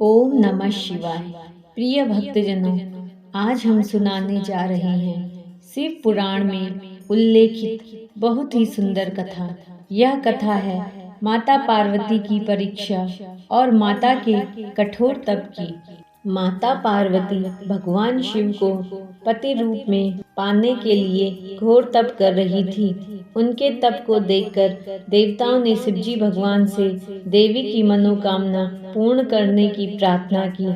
ओम नमः शिवाय। प्रिय भक्तजनों, आज हम सुनाने जा रहे हैं शिव पुराण में उल्लेखित बहुत ही सुंदर कथा। यह कथा है माता पार्वती की परीक्षा और माता के कठोर तप की। माता पार्वती भगवान शिव को पति रूप में पाने के लिए घोर तप कर रही थी। उनके तप को देखकर देवताओं ने शिवजी भगवान से देवी की मनोकामना पूर्ण करने की प्रार्थना की।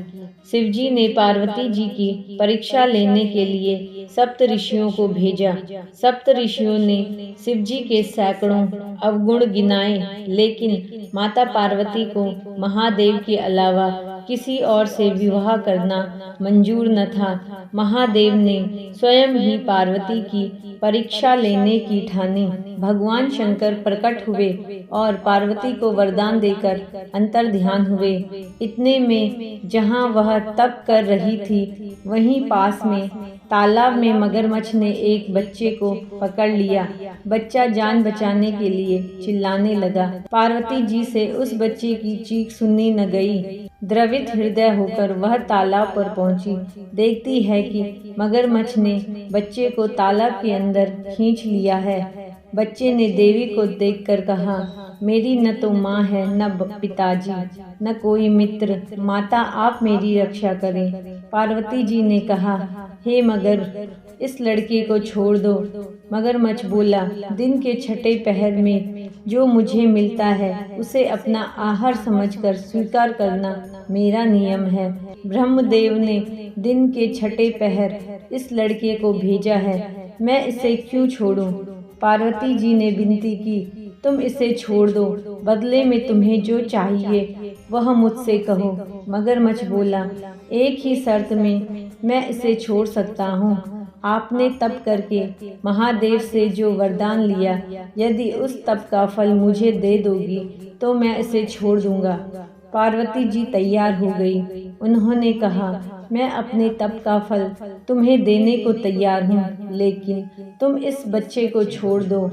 शिवजी ने पार्वती जी की परीक्षा लेने के लिए सप्त ऋषियों को भेजा। सप्त ऋषियों ने शिवजी के सैकड़ों अवगुण गिनाए, लेकिन माता पार्वती को महादेव के अलावा किसी और से विवाह करना मंजूर न था। महादेव ने स्वयं ही पार्वती की परीक्षा लेने की ठानी। भगवान शंकर प्रकट हुए और पार्वती को वरदान देकर अंतर्ध्यान हुए। इतने में जहाँ वह तप कर रही थी, वहीं पास में तालाब में मगरमच्छ ने एक बच्चे को पकड़ लिया। बच्चा जान बचाने के लिए चिल्लाने लगा। पार्वती जी से उस बच्चे की चीख सुननी न गई। द्रवित हृदय होकर वह तालाब पर पहुंची। देखती है कि मगरमच्छ ने बच्चे को तालाब के अंदर खींच लिया है। बच्चे ने देवी को देखकर कहा, मेरी न तो माँ है, न पिताजी, न कोई मित्र। माता, आप मेरी रक्षा करें। पार्वती जी ने कहा, हे मगर, इस लड़के को छोड़ दो। मगरमच्छ बोला, दिन के छठे पहर में जो मुझे मिलता है उसे अपना आहार समझकर स्वीकार करना मेरा नियम है। ब्रह्मदेव ने दिन के छठे पहर इस लड़के को भेजा है, मैं इसे क्यों छोड़ूं? पार्वती जी ने विनती की, तुम इसे छोड़ दो, बदले में तुम्हें जो चाहिए वह मुझसे कहो। मगरमच्छ बोला, एक ही शर्त में मैं इसे छोड़ सकता हूँ। आपने तप करके महादेव से जो वरदान लिया, यदि उस तप का फल मुझे दे दोगी तो मैं इसे छोड़ दूंगा। पार्वती जी तैयार हो गई। उन्होंने कहा, मैं अपने तप का फल तुम्हें देने को तैयार हूँ, लेकिन तुम इस बच्चे को छोड़ दो।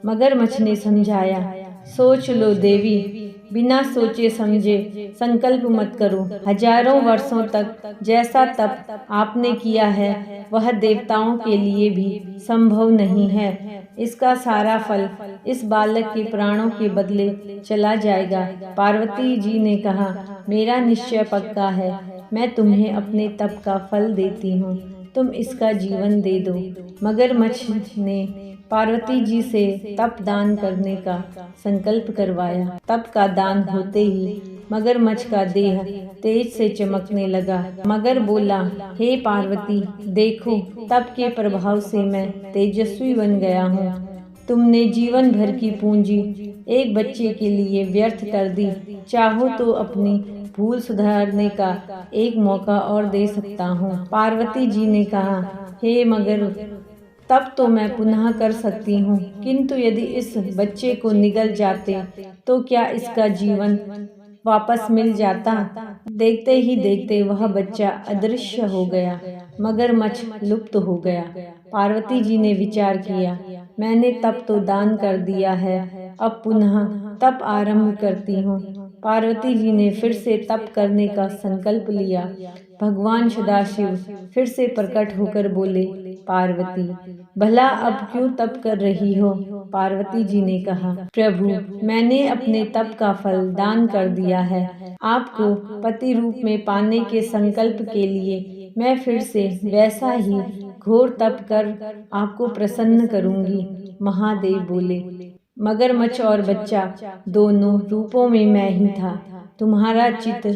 मगरमच्छ ने समझाया, सोच लो देवी, बिना सोचे समझे संकल्प मत करो। हजारों वर्षों तक जैसा तप आपने किया है वह देवताओं के लिए भी संभव नहीं है। इसका सारा फल इस बालक के प्राणों के बदले चला जाएगा। पार्वती जी ने कहा, मेरा निश्चय पक्का है, मैं तुम्हें अपने तप का फल देती हूँ, तुम इसका जीवन दे दो। मगरमच्छ ने पार्वती जी से तप दान करने का संकल्प करवाया। तप का दान होते ही मगरमच्छ का देह तेज से चमकने लगा। मगर बोला, हे पार्वती, देखो, तप के प्रभाव से मैं तेजस्वी बन गया हूँ। तुमने जीवन भर की पूंजी एक बच्चे के लिए व्यर्थ कर दी। चाहो तो अपनी भूल सुधारने का एक मौका और दे सकता हूँ। पार्वती जी ने कहा, हे मगर, तब तो मैं पुनः कर सकती हूँ, किंतु यदि इस बच्चे को निगल जाते तो क्या इसका जीवन वापस मिल जाता? देखते ही देखते वह बच्चा अदृश्य हो गया। मगरमच्छ लुप्त हो गया। पार्वती जी ने विचार किया, मैंने तप तो दान कर दिया है, अब पुनः तप आरंभ करती हूँ। पार्वती जी ने फिर से तप करने का संकल्प लिया। भगवान सदाशिव फिर से प्रकट होकर बोले, पार्वती, भला अब क्यों तप कर रही हो? पार्वती जी ने कहा, प्रभु, मैंने अपने तप का फल दान कर दिया है। आपको पति रूप में पाने के संकल्प के लिए मैं फिर से वैसा ही घोर तप कर आपको प्रसन्न करूंगी। महादेव बोले, मगरमच्छ और बच्चा दोनों रूपों में मैं ही था। तुम्हारा चित्त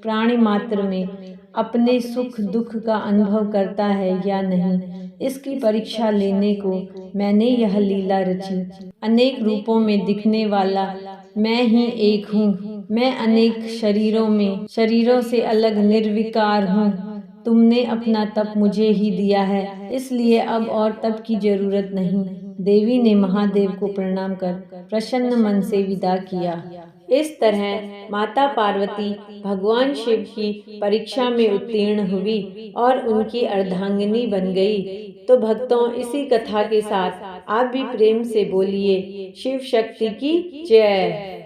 प्राणी मात्र में अपने सुख दुख का अनुभव करता है या नहीं, इसकी परीक्षा लेने को मैंने यह लीला रची। अनेक रूपों में दिखने वाला मैं ही एक हूँ। मैं अनेक शरीरों से अलग निर्विकार हूँ। तुमने अपना तप मुझे ही दिया है, इसलिए अब और तप की जरूरत नहीं। देवी ने महादेव को प्रणाम कर प्रसन्न मन से विदा किया। इस तरह माता पार्वती भगवान शिव की परीक्षा में उत्तीर्ण हुई और उनकी अर्धांगिनी बन गई। तो भक्तों, इसी कथा के साथ आप भी प्रेम से बोलिए, शिव शक्ति की जय।